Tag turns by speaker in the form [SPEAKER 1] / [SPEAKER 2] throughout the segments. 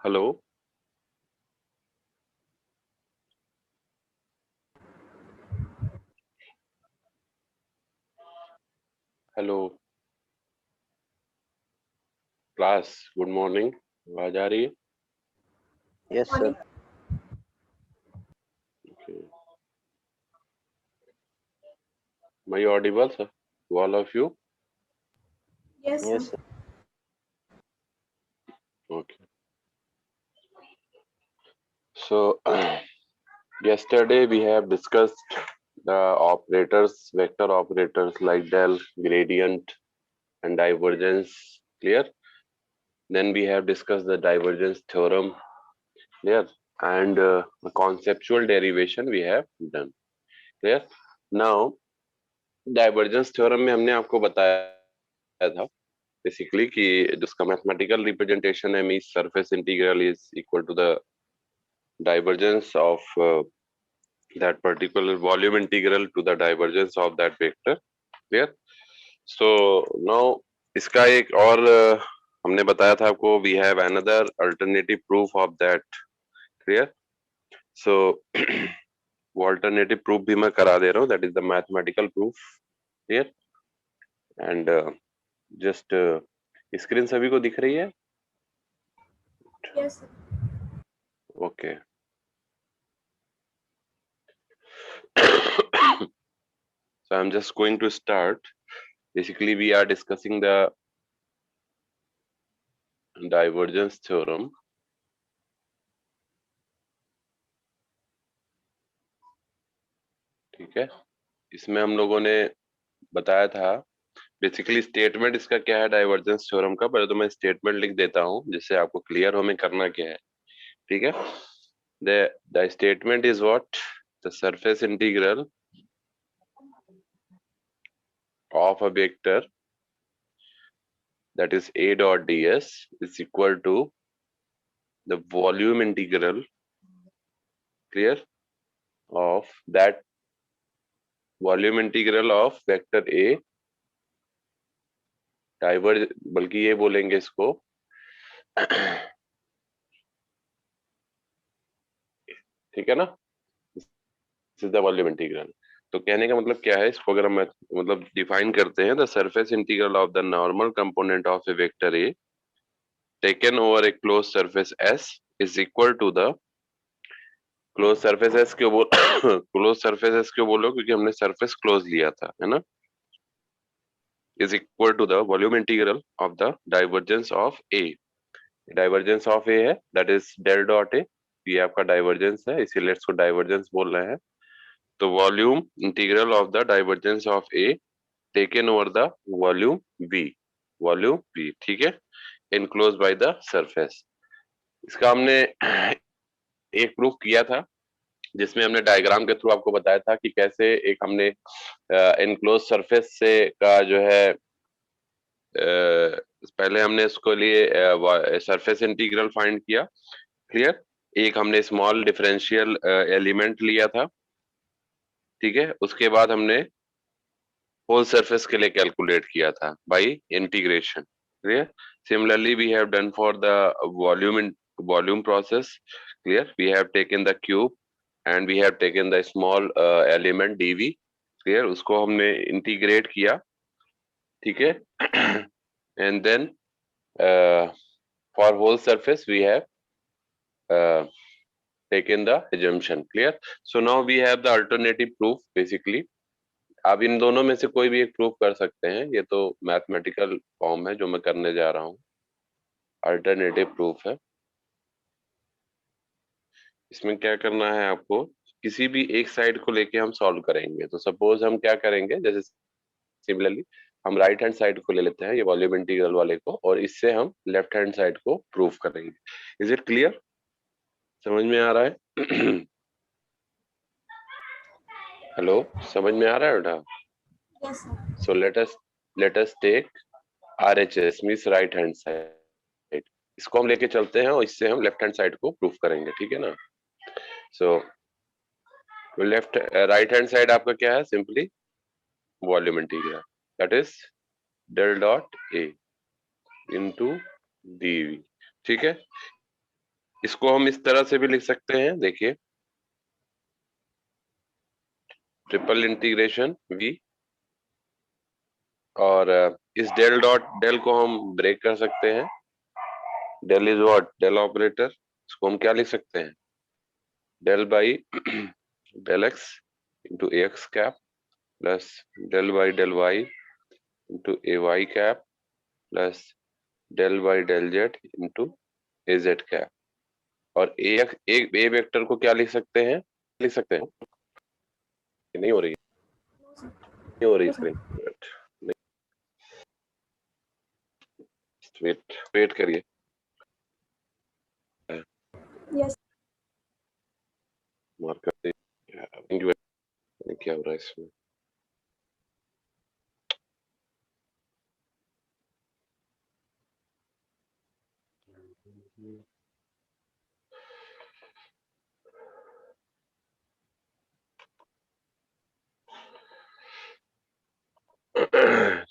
[SPEAKER 1] Hello hello class, good morning. आवाज आ रही है?
[SPEAKER 2] Yes, sir.
[SPEAKER 1] Am I audible, sir, to all of you?
[SPEAKER 3] Yes, sir.
[SPEAKER 2] Yes, sir.
[SPEAKER 1] Okay. So yesterday we have discussed the operators, vector operators like del, gradient, and divergence. Clear? Then we have discussed the divergence theorem. Clear? And the conceptual derivation we have done. Clear? Now divergence theorem में हमने आपको बताया था basically कि जिसका mathematical representation है means surface integral is equal to the divergence of that particular volume integral to the divergence of that vector. Clear? So now इसका एक और हमने बताया था आपको we have another alternative proof of that. Clear? So वो alternative proof भी मैं करा दे रहा हूँ, that is the mathematical proof. Clear? And just screen सभी को दिख रही है?
[SPEAKER 3] Yes, sir.
[SPEAKER 1] Okay. So I'm just going to start. Basically we are discussing the divergence theorem. ठीक है, इसमें हम लोगों ने बताया था बेसिकली स्टेटमेंट इसका क्या है डाइवर्जेंस थ्योरम का। पहले तो मैं स्टेटमेंट लिख देता हूँ जिससे आपको क्लियर हो हमें करना क्या है। ठीक है, the statement is what the surface integral of a vector that is a dot ds is equal to the volume integral, clear, of that volume integral of vector a diverge, बल्कि ये बोलेंगे इसको ठीक है ना, this is the volume integral. तो कहने का मतलब क्या है, इसको अगर हम मतलब डिफाइन करते हैं, the surface integral of the normal component of a vector A taken over a close surface S is equal to the close surface S क्यों बोल क्लोज सरफेस एस क्यों बोलो, क्योंकि हमने सरफेस क्लोज लिया था, है ना, is equal to the volume integral of the divergence of A. Divergence of A है that is del dot A, ये आपका डाइवर्जेंस है इसीलिए इसको डाइवर्जेंस बोल रहे हैं। तो volume integral of the divergence of A taken over the volume we, ठीक है, इनक्लोज बाय द सरफेस। इसका हमने एक प्रूफ किया था जिसमें हमने डायग्राम के थ्रू आपको बताया था कि कैसे एक हमने इनक्लोज सरफेस से का जो है पहले हमने इसको लिए सरफेस इंटीग्रल फाइंड किया। क्लियर? एक हमने स्मॉल डिफरेंशियल एलिमेंट लिया था, ठीक है, उसके बाद हमने होल सरफेस के लिए कैलकुलेट किया था by integration. Clear? Similarly we have done for the volume process. Clear? We have taken the cube and we have taken the small element DV. Clear? उसको हमने इंटीग्रेट किया, ठीक है, and then for whole surface we have taken the assumption. Clear? So now we have the alternative proof basically. आप इन दोनों में से कोई भी एक प्रूफ कर सकते हैं, ये तो मैथमेटिकल फॉर्म है जो मैं करने जा रहा हूँ, अल्टरनेटिव प्रूफ है। इसमें क्या करना है आपको, किसी भी एक साइड को लेके हम सॉल्व करेंगे। तो सपोज हम क्या करेंगे, जैसे सिमिलरली हम राइट हैंड साइड को ले लेते हैं ये वॉल्यूम इंटीग्रल वाले को, और इससे हम लेफ्ट हैंड साइड को प्रूफ करेंगे। Is it clear? समझ में आ रहा है? हेलो, समझ में आ रहा है बेटा?
[SPEAKER 3] Yes, sir.
[SPEAKER 1] So let us take RHS means right hand side, इसको हम लेके चलते हैं और इससे हम लेफ्ट हैंड साइड को प्रूफ करेंगे, ठीक है ना। So left right hand side आपका क्या है, simply volume integral that is del dot A into DV, ठीक है। इसको हम इस तरह से भी लिख सकते हैं, देखिए ट्रिपल इंटीग्रेशन v, और इस डेल डॉट डेल को हम ब्रेक कर सकते हैं। Del is what, del operator, इसको हम क्या लिख सकते हैं, del by del x into A x cap plus del by del Y into A Y cap plus del by del Z into A Z cap. और a vector को क्या लिख सकते हैं, लिख सकते हैं, ये नहीं हो रही,
[SPEAKER 3] No, sir.
[SPEAKER 1] नहीं हो रही
[SPEAKER 3] No, sir.
[SPEAKER 1] Screen, wait wait करिए।
[SPEAKER 3] Yes.
[SPEAKER 1] मार्क करते क्या हो रहा है इसमें।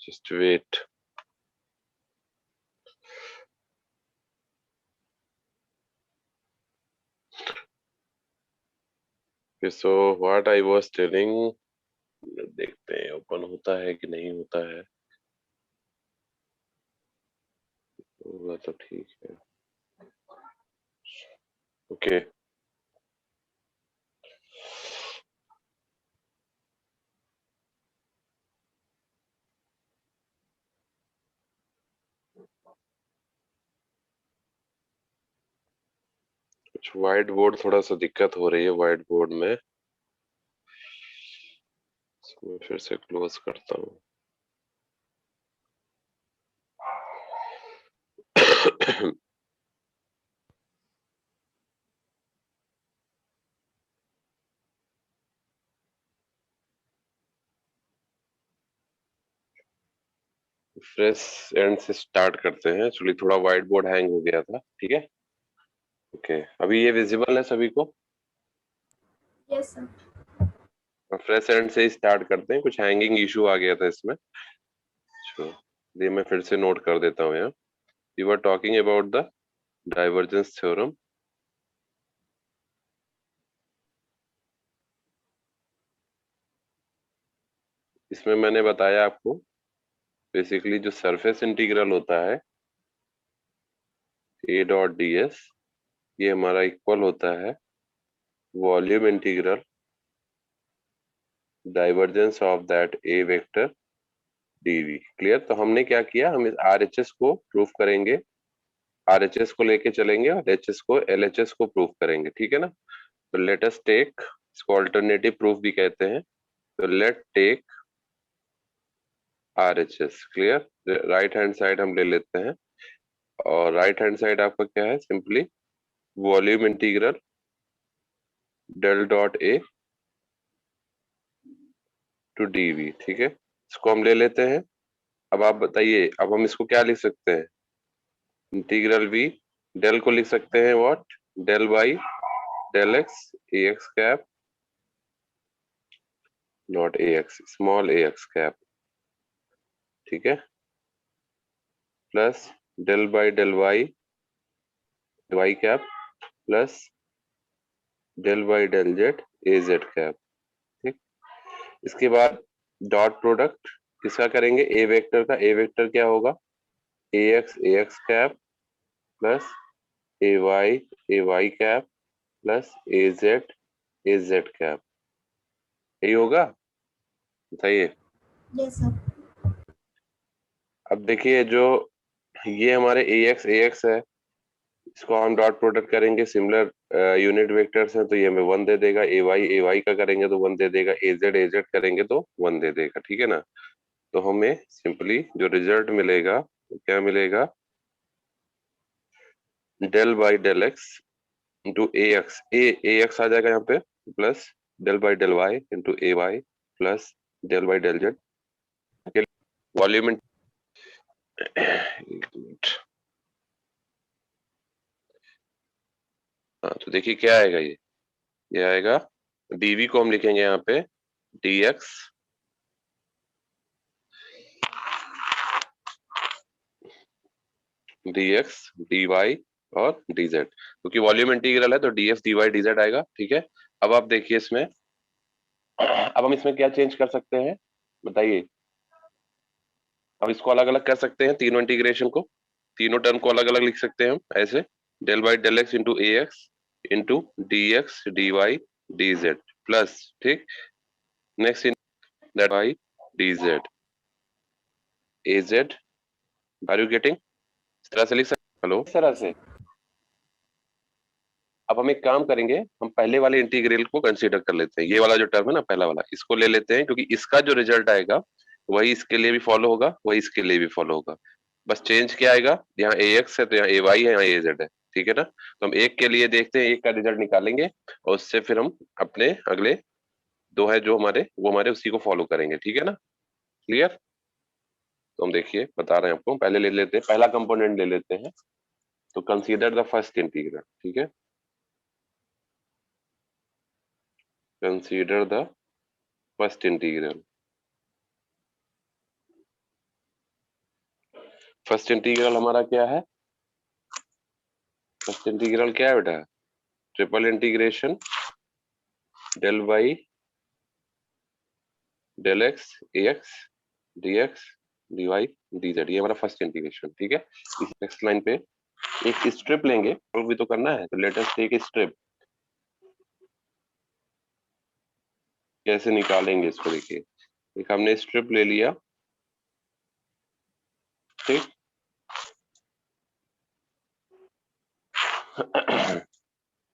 [SPEAKER 1] Just wait. Okay, so what I was telling, देखते हैं ओपन होता है कि नहीं होता है, होगा तो ठीक है। ओके, कुछ व्हाइट बोर्ड थोड़ा सा दिक्कत हो रही है व्हाइट बोर्ड में, इसको मैं फिर से क्लोज करता हूँ। फ्रेश एंड से स्टार्ट करते हैं, एक्चुअली थोड़ा व्हाइट बोर्ड हैंग हो गया था, ठीक है। ओके, अभी ये विजिबल है सभी को,
[SPEAKER 3] Yes, sir.
[SPEAKER 1] फ्रेश एंड से ही स्टार्ट करते हैं, कुछ हैंगिंग इशू आ गया था इसमें, ये मैं फिर से नोट कर देता हूँ यहाँ। We were talking about the divergence theorem. इसमें मैंने बताया आपको बेसिकली जो सरफेस इंटीग्रल होता है ए डॉट डी एस, ये हमारा इक्वल होता है volume integral divergence of that A vector DV. Clear? तो हमने क्या किया, हम इस आरएचएस को प्रूफ करेंगे, आरएचएस को लेके चलेंगे और एचएस को एलएचएस को प्रूफ करेंगे, ठीक है ना। तो लेट अस टेक, इसको अल्टरनेटिव प्रूफ भी कहते हैं, तो let take RHS. Clear? Right hand side हम ले लेते हैं, और राइट हैंड साइड आपका क्या है, simply volume integral del dot A to DV, ठीक है। इसको हम ले लेते हैं। अब आप बताइए, अब हम इसको क्या लिख सकते हैं, इंटीग्रल वी, डेल को लिख सकते हैं what, del by del x A x cap, not A X, small A x cap, ठीक है, plus del by del Y cap plus del by del Z A Z cap, ठीक। इसके बाद dot product किसका करेंगे, ए vector का, ए vector क्या होगा, ए एक्स कैप प्लस ए वाई कैप प्लस ए जेड कैप, यही होगा, बताइए।
[SPEAKER 3] Yes, sir.
[SPEAKER 1] अब देखिए, जो ये हमारे ए एक्स है, इसको हम डॉट प्रोडक्ट करेंगे, सिमिलर यूनिट वेक्टर्स हैं, तो ये हमें 1 दे देगा, ए वाई का करेंगे तो 1 दे देगा, ए जेड करेंगे तो 1 दे देगा, ठीक है ना। तो हमें सिंपली जो रिजल्ट मिलेगा वो क्या मिलेगा, del by del x into A X, A X आ जाएगा यहाँ पे, plus del by del Y into A Y plus del by del Z, volume. एक मिनट, हाँ तो देखिए क्या आएगा, ये आएगा, डीवी को हम लिखेंगे यहाँ पे dx dy और dz, क्योंकि वॉल्यूम इंटीग्रल है तो df dy dz आएगा। ठीक है, अब आप देखिए इसमें, अब हम इसमें क्या चेंज कर सकते हैं बताइए। अब इसको अलग अलग कर सकते हैं, तीनों इंटीग्रेशन को, तीनों टर्म को अलग अलग लिख सकते हैं हम ऐसे, del by del x into A x into D x D Y D Z plus, ठीक, next in that y D z A z, are you getting, इस तरह से लिख सकते, हेलो, इस तरह से। अब हम एक काम करेंगे, हम पहले वाले इंटीग्रल को कंसीडर कर लेते हैं, ये वाला जो टर्म है ना पहला वाला, इसको ले लेते हैं, क्योंकि इसका जो रिजल्ट आएगा वही इसके लिए भी फॉलो होगा, वही इसके लिए भी फॉलो होगा। बस चेंज क्या आएगा, यहाँ ए एक्स है तो यहाँ ए वाई है, यहाँ ए जेड है। ठीक है ना, तो हम एक के लिए देखते हैं, एक का रिजल्ट निकालेंगे और उससे फिर हम अपने अगले दो है जो हमारे, वो हमारे उसी को फॉलो करेंगे। ठीक है ना, क्लियर। तो हम देखिए बता रहे हैं आपको, पहले ले लेते हैं, पहला कंपोनेंट ले लेते हैं, तो कंसीडर द फर्स्ट इंटीग्रल। ठीक है, consider the first integral. First integral हमारा क्या है, फर्स्ट इंटीग्रल क्या है बेटा, triple integration del y del x ए x D x D Y D z, ये हमारा फर्स्ट इंटीग्रेशन। ठीक है, इस नेक्स्ट लाइन पे एक स्ट्रिप लेंगे, तो भी तो करना है, तो let us take a strip. कैसे निकालेंगे इसको, देखिए, एक हमने स्ट्रिप ले लिया, ठीक,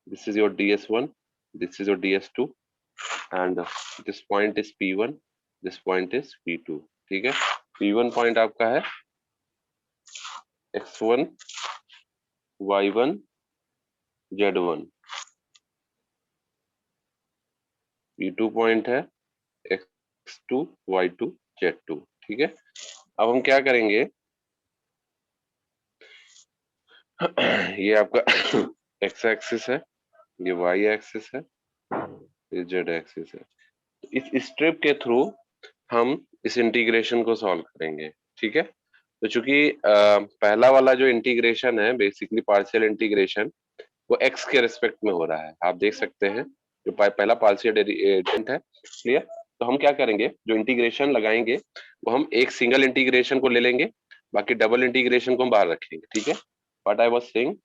[SPEAKER 1] this is your ds1, this is your ds2 and this point is p1, this point is p2। ठीक है, p1 पॉइंट आपका है x1 y1 z1, p2 point है x2 y2 z2। ठीक है, अब हम क्या करेंगे, ये आपका x एक्सिस है, ये y एक्सिस है, ये z एक्सिस है, इस स्ट्रिप के थ्रू हम इस इंटीग्रेशन को सॉल्व करेंगे। ठीक है, तो चूंकि पहला वाला जो इंटीग्रेशन है बेसिकली पार्शियल इंटीग्रेशन, वो x के रेस्पेक्ट में हो रहा है, आप देख सकते हैं, जो पहला पार्शियल डेरिवेटिव है। क्लियर, तो हम क्या करेंगे, जो इंटीग्रेशन लगाएंगे वो हम एक सिंगल इंटीग्रेशन को ले लेंगे, बाकी डबल इंटीग्रेशन को हम बाहर रखेंगे। ठीक है, व्हाट आई वाज सेइंग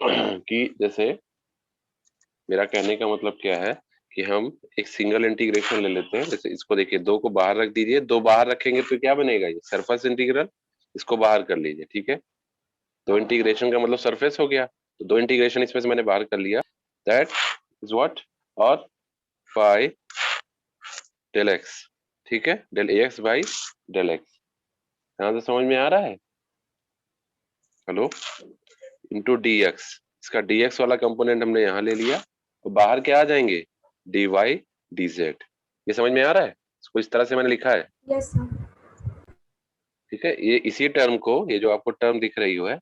[SPEAKER 1] कि जैसे मेरा कहने का मतलब क्या है कि हम एक सिंगल इंटीग्रेशन ले लेते हैं, जैसे इसको देखिए, दो को बाहर रख दीजिए, दो बाहर रखेंगे तो क्या बनेगा, ये सरफेस इंटीग्रल, इसको बाहर कर लीजिए। ठीक है, दो इंटीग्रेशन का मतलब सरफेस हो गया, तो दो इंटीग्रेशन इसमें से मैंने बाहर कर लिया, दैट इज व्हाट, और बाय डेल एक्स। ठीक है, del A X by del X, यहाँ से समझ में आ रहा है, हेलो, इंटू डी एक्स, इसका डी एक्स वाला कंपोनेंट हमने यहाँ ले लिया, और बाहर क्या आ जाएंगे, डी वाई डी जेड। ये समझ में आ रहा है, इसको इस तरह से मैंने लिखा है।
[SPEAKER 3] Yes, sir.
[SPEAKER 1] ठीक है, ये इसी टर्म को, ये जो आपको टर्म दिख रही है,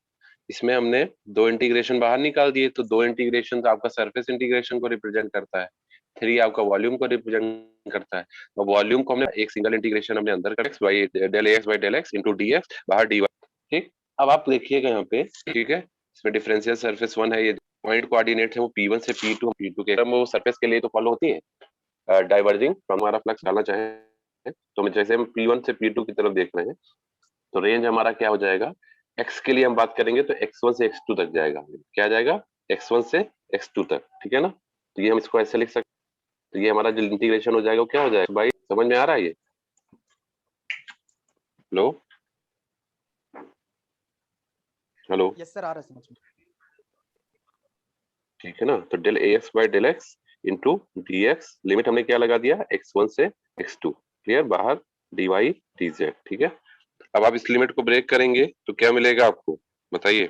[SPEAKER 1] इसमें हमने दो इंटीग्रेशन बाहर निकाल दिए, तो दो इंटीग्रेशन तो आपका सरफेस इंटीग्रेशन को रिप्रेजेंट करता है, थ्री आपका वॉल्यूम को रिप्रेजेंट करता है, और वॉल्यूम को हमने एक सिंगल इंटीग्रेशन हमने अंदर कर X by del x into D X बाहर डी वाई। ठीक, अब आप देखिएगा यहाँ पे, ठीक है, इसमें डिफरेंशियल सरफेस 1 है, ये पॉइंट कोऑर्डिनेट है वो P1 से P2, P2 के वो सरफेस के लिए तो फॉलो होती है डाइवर्जिंग, तो हमारा फ्लक्स डालना चाहें तो हम जैसे हम P1 से P2 की तरफ देख रहे हैं, तो रेंज हमारा क्या हो जाएगा, x के लिए हम बात करेंगे तो x1 से x2 तक जाएगा, क्या जाएगा, x1 से x2 तक। ठीक है ना, तो ये हम इसको ऐसे लिख सकते, तो ये हमारा जो इंटीग्रेशन हो जाएगा वो क्या हो जाएगा भाई, समझ में आ रहा है ये, हेलो हेलो,
[SPEAKER 4] यस सर, आ रहा है समझ में।
[SPEAKER 1] ठीक है ना, तो del A X by del x into D X, limit हमने क्या लगा दिया, x1 से x2, क्लियर, बाहर dy dz। ठीक है, अब आप इस लिमिट को ब्रेक करेंगे तो क्या मिलेगा आपको बताइए,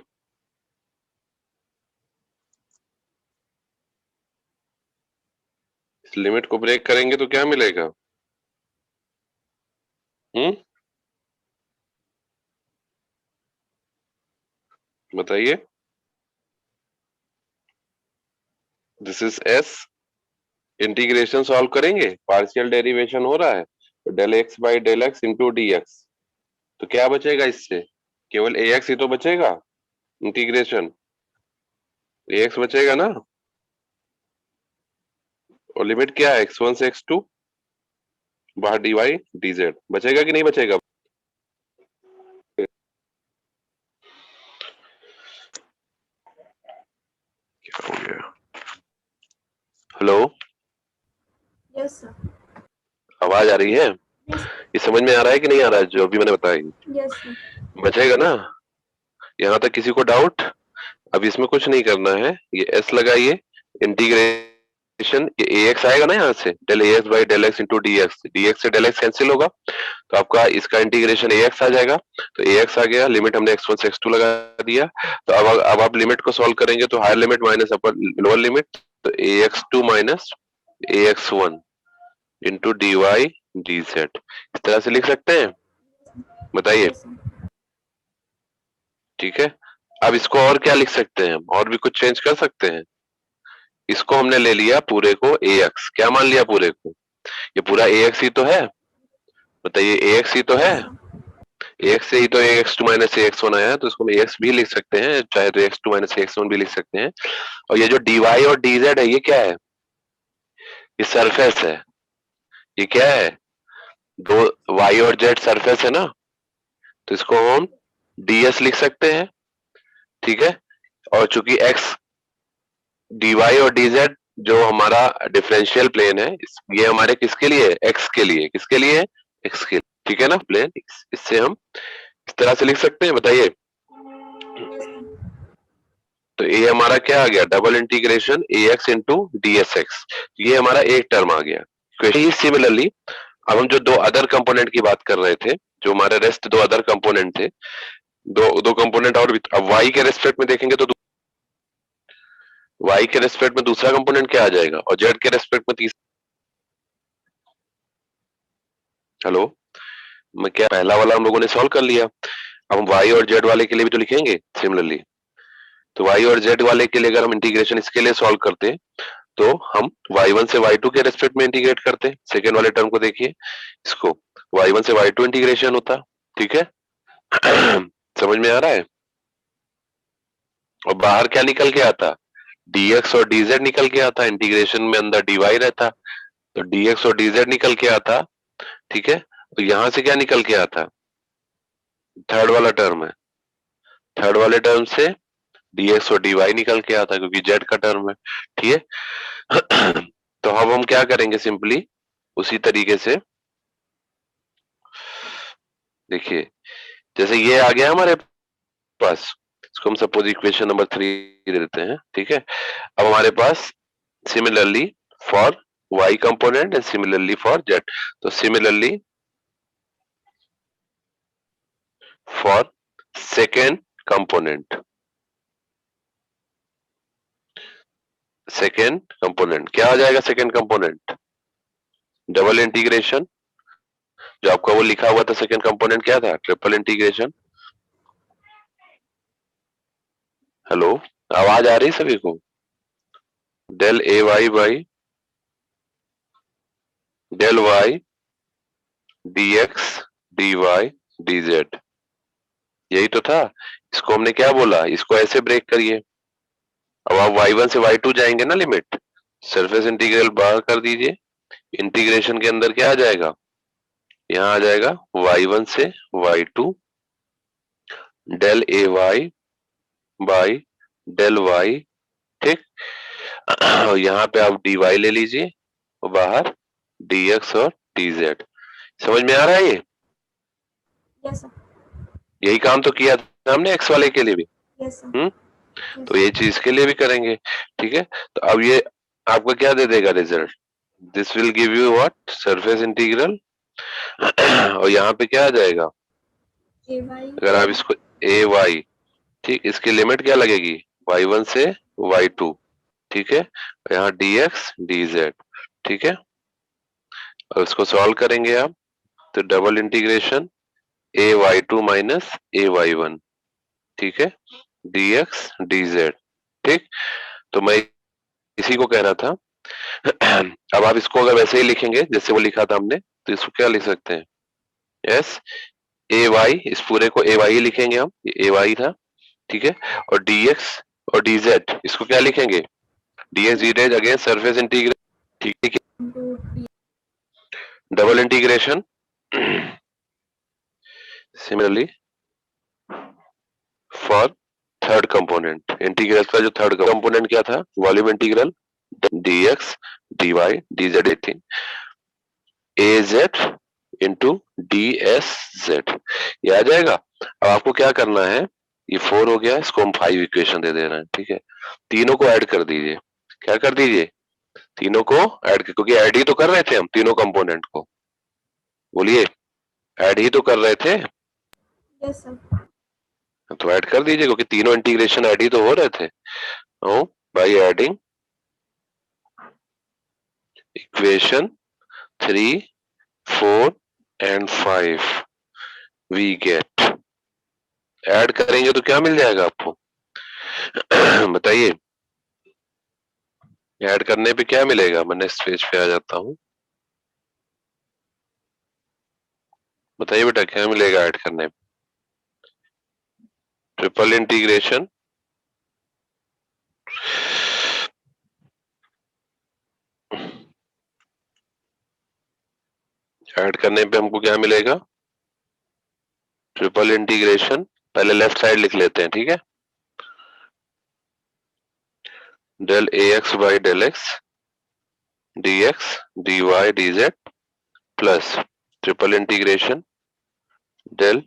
[SPEAKER 1] इस लिमिट को ब्रेक करेंगे तो क्या मिलेगा, बताइए, this is s, integration solve करेंगे, पार्शियल डेरिवेशन हो रहा है, तो del X by del x into D X, तो क्या बचेगा इससे, केवल ए एक्स ही तो बचेगा, इंटीग्रेशन ax बचेगा ना, और लिमिट क्या है x1 से x2 बाहर dy dz बचेगा कि नहीं बचेगा? क्या हो गया? Hello,
[SPEAKER 3] Yes, sir.
[SPEAKER 1] आवाज आ रही है?
[SPEAKER 3] Yes,
[SPEAKER 1] ये समझ में आ रहा है कि नहीं आ रहा है जो अभी मैंने बताया?
[SPEAKER 3] yes, sir.
[SPEAKER 1] बचेगा ना? यहाँ तक किसी को डाउट? अब इसमें कुछ नहीं करना है, ये s लगाइए, इंटीग्रेशन ये ax आएगा ना, यहाँ से del ax by del x into D X, dx से डेल एक्स कैंसिल होगा, तो आपका इसका इंटीग्रेशन ax आ जाएगा। तो ax आ गया, लिमिट हमने x1 से x2 लगा दिया। तो अब आप लिमिट को सॉल्व करेंगे तो higher limit minus upper lower limit, तो ax2 minus ax1 into D Y D Z, इस तरह से लिख सकते हैं, बताइए।
[SPEAKER 3] Yes, sir.
[SPEAKER 1] ठीक है, अब इसको और क्या लिख सकते हैं, और भी कुछ चेंज कर सकते हैं। इसको हमने ले लिया पूरे को ax, क्या मान लिया पूरे को, ये पूरा ax ही तो है, बताइए ax ही तो है,
[SPEAKER 3] Yes, sir.
[SPEAKER 1] ax से ही तो ax2 माइनस ax1 आया है, तो इसको हम ax भी लिख सकते हैं, चाहे तो ax2 माइनस ax1 भी लिख सकते हैं। और ये जो dy और dz है, ये क्या है, ये सरफेस है, ये क्या है, दो y और z सरफेस है ना, तो इसको हम ds लिख सकते हैं, ठीक है। और चूंकि x dy और dz जो हमारा डिफरेंशियल प्लेन है, ये हमारे किसके लिए है, x के लिए, किसके लिए है, x के लिए, ठीक है ना, प्लेन, इससे हम इस तरह से लिख सकते हैं, बताइए।
[SPEAKER 3] Yes, sir.
[SPEAKER 1] तो ये हमारा क्या आ गया, double integration ax into D S x, ये हमारा एक टर्म आ गया। सिमिलरली अब हम जो दो अदर कंपोनेंट की बात कर रहे थे, जो हमारे रेस्ट दो अदर कंपोनेंट थे, दो कंपोनेंट और भी, अब y के रेस्पेक्ट में देखेंगे तो y के रेस्पेक्ट में दूसरा कंपोनेंट क्या आ जाएगा, और z के रेस्पेक्ट में तीसरा। हेलो, मैं क्या पहला वाला हम लोगों ने सॉल्व कर लिया, अब हम y और z वाले के लिए भी तो लिखेंगे सिमिलरली। तो y और z वाले के लिए अगर हम इंटीग्रेशन इसके लिए सॉल्व करते हैं, तो हम y1 से y2 के रेस्पेक्ट में इंटीग्रेट करते हैं, सेकेंड वाले टर्म को देखिए, इसको y1 से y2 इंटीग्रेशन होता, ठीक है। समझ में आ रहा है? और बाहर क्या निकल के आता, dx और dz निकल के आता, इंटीग्रेशन में अंदर dy रहता, तो dx और dz निकल के आता, ठीक है। तो यहां से क्या निकल के आता, थर्ड वाला टर्म है, थर्ड वाले टर्म से dx और dy निकल के आता, क्योंकि z का टर्म है, ठीक है। तो अब हम क्या करेंगे, सिंपली उसी तरीके से देखिए, जैसे ये आ गया हमारे पास, इसको हम सपोज इक्वेशन नंबर 3 दे देते हैं, ठीक है। अब हमारे पास similarly for y component and similarly for z, तो similarly for second component, second component क्या आ जाएगा, सेकेंड कंपोनेंट डबल इंटीग्रेशन, जो आपका वो लिखा हुआ था सेकेंड कंपोनेंट क्या था, ट्रिपल इंटीग्रेशन। हेलो, आवाज आ रही सभी को, del A Y by del Y D x D Y D Z, यही तो था। इसको हमने क्या बोला, इसको ऐसे ब्रेक करिए, अब आप y1 से y2 जाएंगे ना, लिमिट सरफेस इंटीग्रल बाहर कर दीजिए, इंटीग्रेशन के अंदर क्या आ जाएगा, यहाँ आ जाएगा y1 से y2 del A Y by del Y, ठीक। और यहाँ पे आप dy ले लीजिए, और बाहर dx और dz, समझ में आ रहा है ये?
[SPEAKER 3] Yes, sir.
[SPEAKER 1] यही काम तो किया था हमने x वाले के लिए भी,
[SPEAKER 3] Yes, sir. Yes,
[SPEAKER 1] तो ये चीज के लिए भी करेंगे, ठीक है। तो अब ये आपका क्या दे देगा result, this will give you what, surface integral. और यहाँ पे क्या आ जाएगा,
[SPEAKER 3] AY.
[SPEAKER 1] अगर आप इसको ए वाई, ठीक, इसकी लिमिट क्या लगेगी, y1 से y2, ठीक है, यहाँ dx dz, ठीक है। और इसको सॉल्व करेंगे आप, तो double integration A Y two minus A Y one, ठीक है, dx dz, ठीक। तो मैं इसी को कह रहा था। अब आप इसको अगर वैसे ही लिखेंगे जैसे वो लिखा था हमने, तो इसको क्या लिख सकते हैं, यस ए वाई, इस पूरे को ए वाई लिखेंगे हम, ये ए वाई था, ठीक है। और dx और dz इसको क्या लिखेंगे, dx dz again surface integration, ठीक है,
[SPEAKER 3] into d
[SPEAKER 1] double integration. Similarly for third component, integral का जो थर्ड कंपोनेंट क्या था, volume integral, dx dy dz eighteen az into ds ये आ जाएगा। अब आपको क्या करना है, ये 4 हो गया, इसको हम 5 इक्वेशन दे दे रहे हैं, ठीक है। तीनों को ऐड कर दीजिए, क्या कर दीजिए, तीनों को ऐड, क्योंकि ऐड ही तो कर रहे थे हम तीनों कंपोनेंट को, बोलिए ऐड ही तो कर रहे थे,
[SPEAKER 3] yes sir
[SPEAKER 1] तो ऐड कर दीजिए, क्योंकि तीनों इंटीग्रेशन ऐड ही तो हो रहे थे। By adding equation 3 4 and 5 we get, add करेंगे तो क्या मिल जाएगा आपको, बताइए ऐड करने पे क्या मिलेगा। मैं नेक्स्ट पेज पे आ जाता हूँ, बताइए बेटा क्या मिलेगा ऐड करने पे, ट्रिपल इंटीग्रेशन ऐड करने पे हमको क्या मिलेगा, ट्रिपल इंटीग्रेशन, पहले लेफ्ट साइड लिख लेते हैं, ठीक है, del A X by del X D x D Y D Z plus triple integration del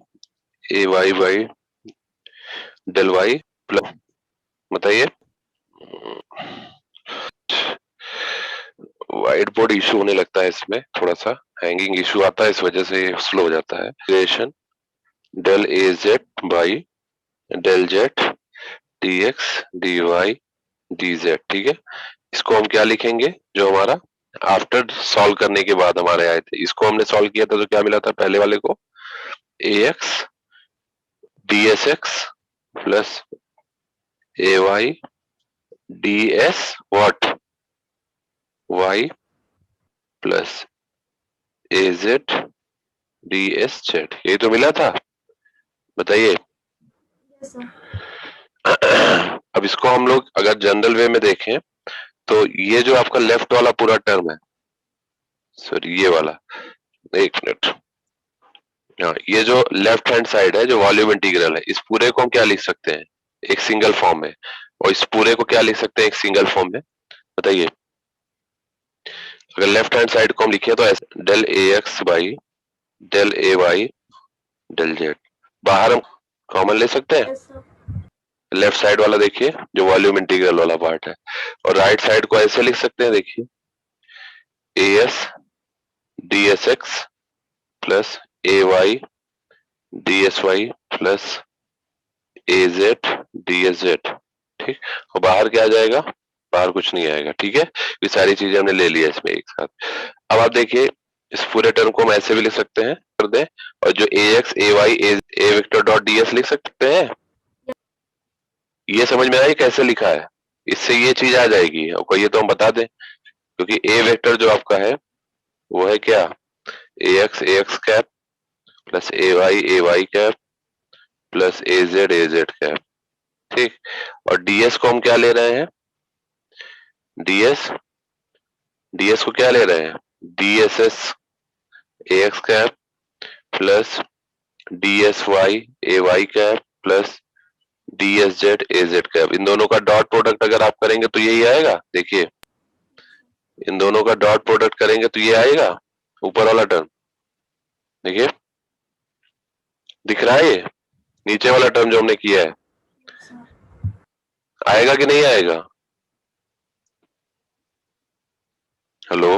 [SPEAKER 1] A Y by del Y plus, बताइए व्हाइट बोर्ड इशू होने लगता है, इसमें थोड़ा सा हैंगिंग इशू आता है, इस वजह से स्लो हो जाता है। Integration del A Z by del Z D x D Y D Z, ठीक है। इसको हम क्या लिखेंगे, जो हमारा आफ्टर सॉल्व करने के बाद हमारे आए थे, इसको हमने सॉल्व किया था तो क्या मिला था, पहले वाले को a x d S x plus A Y D s what y plus A Z D S z, यही तो मिला था, बताइए।
[SPEAKER 3] yes sir
[SPEAKER 1] अब इसको हम लोग अगर जनरल वे में देखें तो ये जो आपका लेफ्ट वाला पूरा टर्म है, सॉरी ये वाला, एक मिनट, हाँ ये जो लेफ्ट हैंड साइड है जो वॉल्यूम इंटीग्रल है, इस पूरे को हम क्या लिख सकते हैं, एक सिंगल फॉर्म में, और इस पूरे को क्या लिख सकते हैं, एक सिंगल फॉर्म में, बताइए। अगर लेफ्ट हैंड साइड को हम लिखे तो ऐसे del A X by del A Y del Z, बाहर हम कॉमन ले सकते हैं,
[SPEAKER 3] yes sir
[SPEAKER 1] लेफ्ट साइड वाला देखिए जो वॉल्यूम इंटीग्रल वाला पार्ट है, और राइट साइड को ऐसे लिख सकते हैं, देखिए A S D S x plus A Y D S Y plus A Z D S Z, ठीक। और बाहर क्या आ जाएगा, बाहर कुछ नहीं आएगा, ठीक है। ये सारी चीजें हमने ले लिया इसमें एक साथ। अब आप देखिए इस पूरे टर्म को हम ऐसे भी लिख सकते हैं, कर दें, और जो ए एक्स ए वाई ए वेक्टर डॉट डी एस लिख सकते हैं, ये समझ में आया कैसे लिखा है, इससे ये चीज आ जाएगी, और ये तो हम बता दें, क्योंकि ए वेक्टर जो आपका है वो है क्या, ए एक्स कैप प्लस ए वाई कैप प्लस ए जेड कैप, ठीक। और डीएस को हम क्या ले रहे हैं, डीएस डीएस को क्या ले रहे हैं, dss a x cap plus ds y a Y cap plus ds z A Z cap, इन दोनों का डॉट प्रोडक्ट अगर आप करेंगे तो यही आएगा, देखिए इन दोनों का डॉट प्रोडक्ट करेंगे तो ये आएगा ऊपर वाला टर्म, देखिए दिख रहा है, ये नीचे वाला टर्म जो हमने किया है, आएगा कि नहीं आएगा, हेलो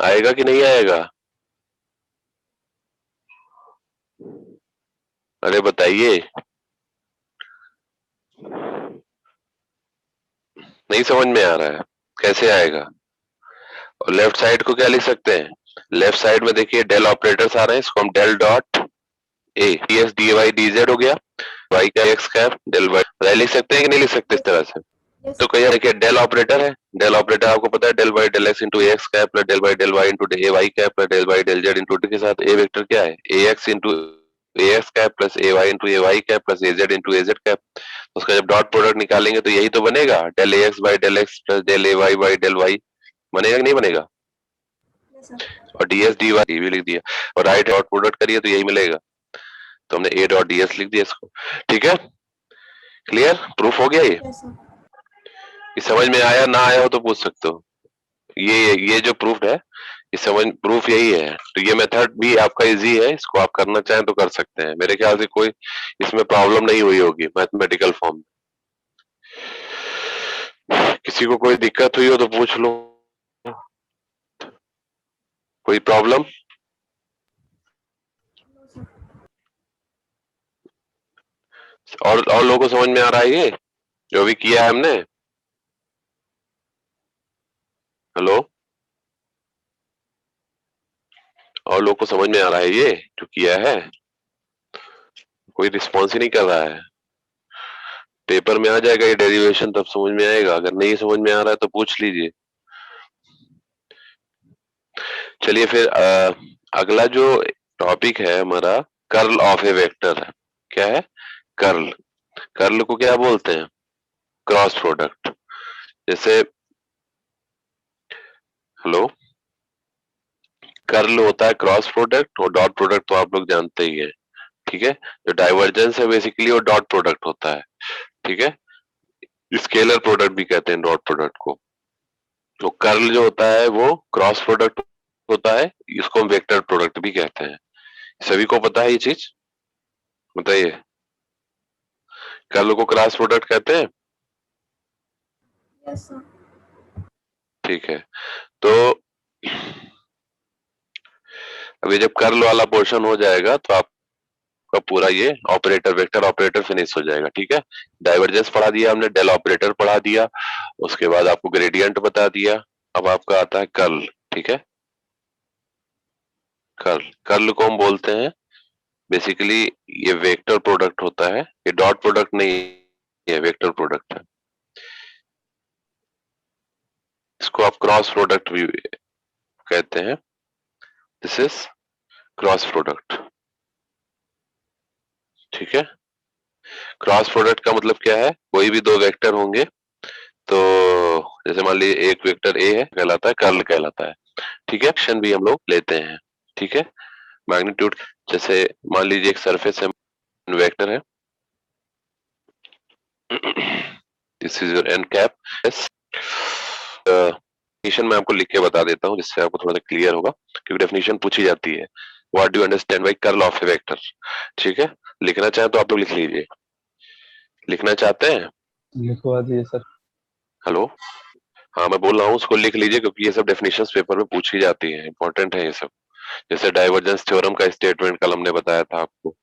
[SPEAKER 1] आएगा कि नहीं आएगा, अरे बताइए, नहीं समझ में आ रहा है, कैसे आएगा। और लेफ्ट साइड को क्या लिख सकते हैं, लेफ्ट साइड में देखिए डेल ऑपरेटर्स आ रहे हैं, इसको हम del dot A D S D Y D Z हो गया, वाई का एक्स कैप डेल वाई लिख सकते हैं कि नहीं लिख सकते इस तरह से,
[SPEAKER 3] yes
[SPEAKER 1] तो कहिए देखिए डेल ऑपरेटर है, डेल ऑपरेटर आपको पता है del y del x into x cap plus del Y into ए Y cap plus del y del Z into के साथ ए वेक्टर क्या है, a x into AX cap plus AY into AY cap plus AZ into AZ cap, उसका जब dot product निकालेंगे तो यही तो बनेगा, del AX by del x plus del AY by del Y. बनेगा कि नहीं बनेगा?
[SPEAKER 3] Yes, sir.
[SPEAKER 1] और DS DY भी लिख दिया, और राइट डॉट प्रोडक्ट करिए तो यही मिलेगा, तो हमने A डॉट DS लिख दिया इसको। ठीक है, क्लियर? प्रूफ हो गया ये?
[SPEAKER 3] Yes, sir.
[SPEAKER 1] ये समझ में आया, ना आया हो तो पूछ सकते हो। ये जो प्रूफ है, ये समझ प्रूफ यही है। तो ये मेथड भी आपका इजी है, इसको आप करना चाहें तो कर सकते हैं। मेरे ख्याल से कोई इसमें प्रॉब्लम नहीं हुई होगी मैथमेटिकल फॉर्म। किसी को कोई दिक्कत हुई हो तो पूछ लो, कोई प्रॉब्लम?
[SPEAKER 3] No, sir.
[SPEAKER 1] और लोगों को समझ में आ रहा है ये जो भी किया है हमने? हेलो, और लोगों को समझ में आ रहा है ये जो किया है? कोई रिस्पॉन्स ही नहीं कर रहा है। पेपर में आ जाएगा ये डेरिवेशन, तब समझ में आएगा। अगर नहीं समझ में आ रहा है तो पूछ लीजिए। चलिए फिर अगला जो टॉपिक है हमारा, कर्ल ऑफ ए वेक्टर है। क्या है? कर्ल। कर्ल को क्या बोलते हैं? Cross product. जैसे हेलो, कर्ल होता है क्रॉस प्रोडक्ट, और डॉट प्रोडक्ट तो आप लोग जानते ही है। ठीक है, जो डाइवर्जेंस है बेसिकली वो डॉट प्रोडक्ट होता है। ठीक है, स्केलर प्रोडक्ट भी कहते हैं डॉट प्रोडक्ट को। तो कर्ल जो होता है वो क्रॉस प्रोडक्ट होता है, इसको हम वेक्टर प्रोडक्ट भी कहते हैं। सभी को पता है ये चीज? बताइए, कर्ल को क्रॉस प्रोडक्ट कहते हैं?
[SPEAKER 3] Yes, sir.
[SPEAKER 1] ठीक है, तो अभी जब कर्ल वाला पोर्शन हो जाएगा तो आपका पूरा ये ऑपरेटर, वेक्टर ऑपरेटर फिनिश हो जाएगा। ठीक है, डाइवर्जेंस पढ़ा दिया हमने, डेल ऑपरेटर पढ़ा दिया, उसके बाद आपको ग्रेडियंट बता दिया। अब आपका आता है कर्ल। ठीक है, कर्ल, कर्ल को हम बोलते हैं बेसिकली, ये वेक्टर प्रोडक्ट होता है, ये डॉट प्रोडक्ट नहीं, ये वेक्टर प्रोडक्ट है। इसको आप क्रॉस प्रोडक्ट भी कहते हैं। This is cross product. ठीक है, क्रॉस प्रोडक्ट का मतलब क्या है? कोई भी दो वेक्टर होंगे, तो जैसे मान लीजिए एक वेक्टर ए है, कहलाता है कर्ल कहलाता है। ठीक है, एक्शन भी हम लोग लेते हैं। ठीक है, मैग्नीट्यूड, जैसे मान लीजिए एक सरफेस है, वेक्टर है, this is your N cap. Definition मैं आपको लिख के बता देता हूँ जिससे आपको थोड़ा सा क्लियर होगा, क्योंकि डेफिनेशन पूछी जाती है। What do you understand by curl of a vector? ठीक है, लिखना चाहे तो आप लोग लिख लीजिए। लिखना चाहते हैं?
[SPEAKER 2] लिखवा दिए सर।
[SPEAKER 1] हेलो, हाँ मैं बोल रहा हूँ उसको लिख लीजिए, क्योंकि ये सब डेफिनेशंस पेपर में पूछी जाती है, इंपॉर्टेंट है ये सब। जैसे डाइवर्जेंस थ्योरम का स्टेटमेंट कल हमने बताया था आपको,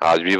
[SPEAKER 1] आज भी